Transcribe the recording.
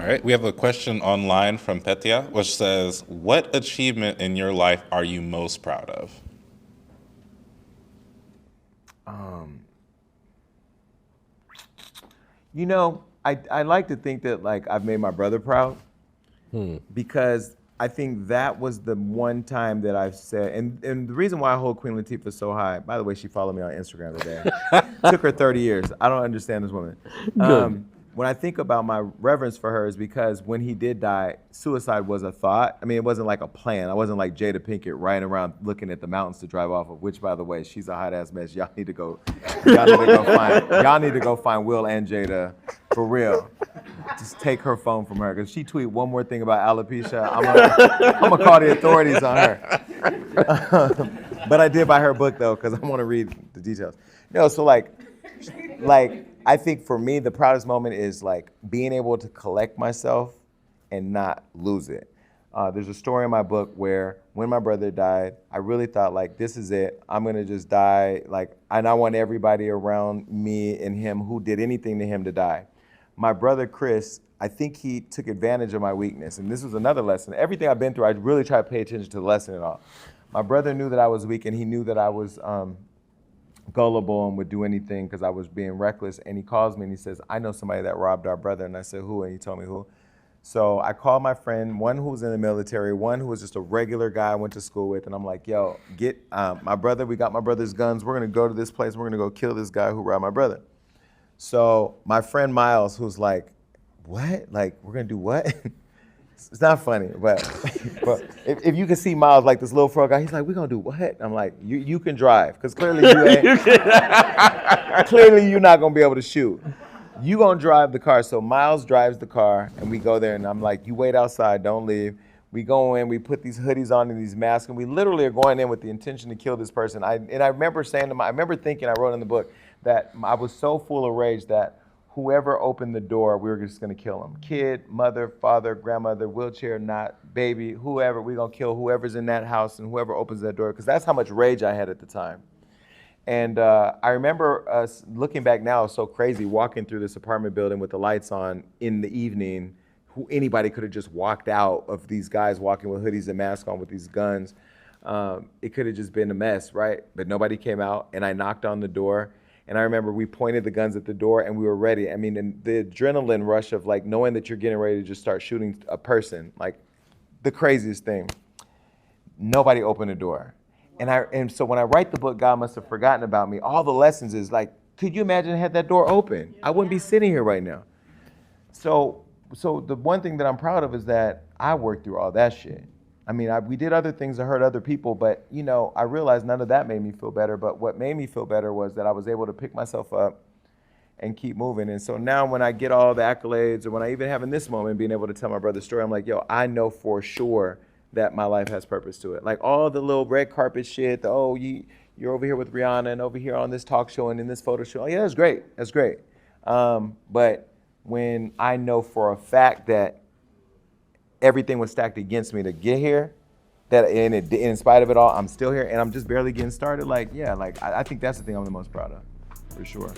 right, we have a question online from Petya, which says, what achievement in your life are you most proud of? You know, I like to think that like I've made my brother proud because I think that was the one time that I've said, and the reason why I hold Queen Latifah so high, by the way, she followed me on Instagram today. Took her 30 years. I don't understand this woman. When I think about my reverence for her is because when he did die, suicide was a thought. I mean, it wasn't like a plan. I wasn't like Jada Pinkett riding around looking at the mountains to drive off of, which by the way, she's a hot ass mess. Y'all need to go find Will and Jada for real. Just take her phone from her, because she tweet one more thing about alopecia, I'm gonna call the authorities on her. But I did buy her book though, because I want to read the details. No, so like I think for me, the proudest moment is like being able to collect myself and not lose it. There's a story in my book where when my brother died, I really thought like, this is it. I'm gonna just die. Like, and I want everybody around me and him who did anything to him to die. My brother Chris, I think he took advantage of my weakness. And this was another lesson. Everything I've been through, I really try to pay attention to the lesson at all. My brother knew that I was weak, and he knew that I was gullible and would do anything because I was being reckless. And he calls me and he says, I know somebody that robbed our brother. And I said, who? And he told me who. So I called my friend, one who was in the military, one who was just a regular guy I went to school with. And I'm like, yo, get my brother, we got my brother's guns. We're going to go to this place. We're going to go kill this guy who robbed my brother. So my friend Miles, who's like, what? Like, we're going to do what? It's not funny, but if you can see Miles, like this little frog guy, he's like, we're going to do what? I'm like, you can drive, because clearly you ain't. Clearly you're not going to be able to shoot. You going to drive the car. So Miles drives the car, and we go there, and I'm like, you wait outside, don't leave. We go in, we put these hoodies on and these masks, and we literally are going in with the intention to kill this person. I remember saying I remember thinking, I wrote in the book, that I was so full of rage that whoever opened the door, we were just gonna kill him. Kid, mother, father, grandmother, wheelchair, not, baby, whoever, we gonna kill whoever's in that house and whoever opens that door, because that's how much rage I had at the time. And I remember us looking back now, so crazy, walking through this apartment building with the lights on in the evening. Anybody could have just walked out of these guys walking with hoodies and masks on with these guns. It could have just been a mess, right? But nobody came out, and I knocked on the door. And I remember we pointed the guns at the door and we were ready. I mean, and the adrenaline rush of like knowing that you're getting ready to just start shooting a person, like the craziest thing. Nobody opened the door. And so when I write the book, God Must Have Forgotten About Me, all the lessons is like, could you imagine had that door open? I wouldn't be sitting here right now. So the one thing that I'm proud of is that I worked through all that shit. I mean, we did other things to hurt other people, but you know, I realized none of that made me feel better. But what made me feel better was that I was able to pick myself up and keep moving. And so now when I get all the accolades, or when I even have in this moment being able to tell my brother's story, I'm like, yo, I know for sure that my life has purpose to it. Like all the little red carpet shit, you're over here with Rihanna and over here on this talk show and in this photo show. Oh, yeah, that's great. That's great. But when I know for a fact that everything was stacked against me to get here, that in spite of it all, I'm still here and I'm just barely getting started. Like, yeah, like I think that's the thing I'm the most proud of, for sure.